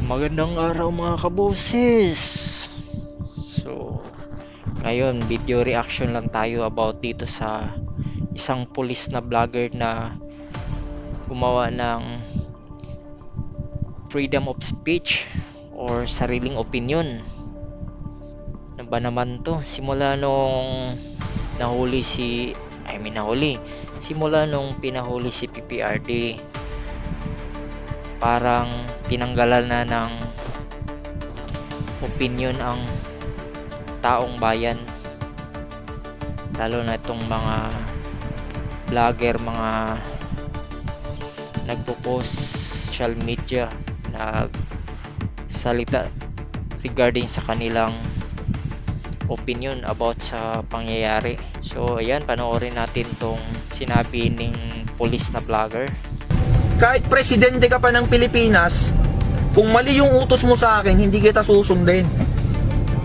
Magandang araw mga kaboses. So, ngayon video reaction lang tayo about dito sa isang pulis na vlogger na gumawa ng freedom of speech or sariling opinion. Ano ba naman to? Simula nung simula nung pinahuli si PPRD, parang tinanggalan na ng opinion ang taong bayan, lalo na itong mga vlogger, mga nagpo-post social media, nagsalita regarding sa kanilang opinion about sa pangyayari. So ayan, panoorin natin tong sinabi ng pulis na vlogger. Kahit presidente ka pa ng Pilipinas, kung mali yung utos mo sa akin, hindi kita susundin.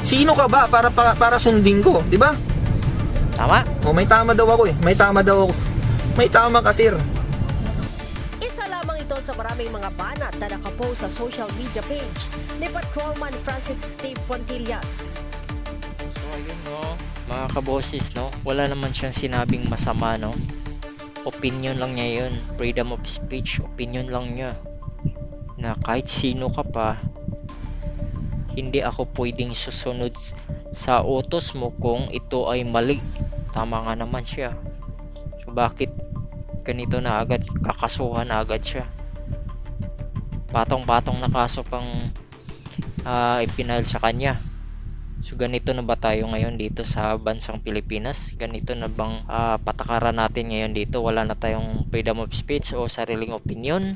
Sino ka ba para sundin ko, di ba? Tama? O may tama daw ako eh. May tama daw ako. May tama ka, sir. Isa lamang ito sa maraming mga banat na nakapost sa social media page ni Patrolman Francis Steve Fontillas. So ayun, no, mga kaboses, no, wala naman siyang sinabing masama, no. Opinion lang niya yun, freedom of speech, opinion lang niya, na kahit sino ka pa, hindi ako pwedeng susunod sa utos mo kung ito ay mali. Tama nga naman siya. So bakit ganito na agad, kakasuhan na agad siya? Patong-patong na kaso pang ipinal sa kanya. So ganito na ba tayo ngayon dito sa bansang Pilipinas? Ganito na bang patakaran natin ngayon dito? Wala na tayong freedom of speech o sariling opinion?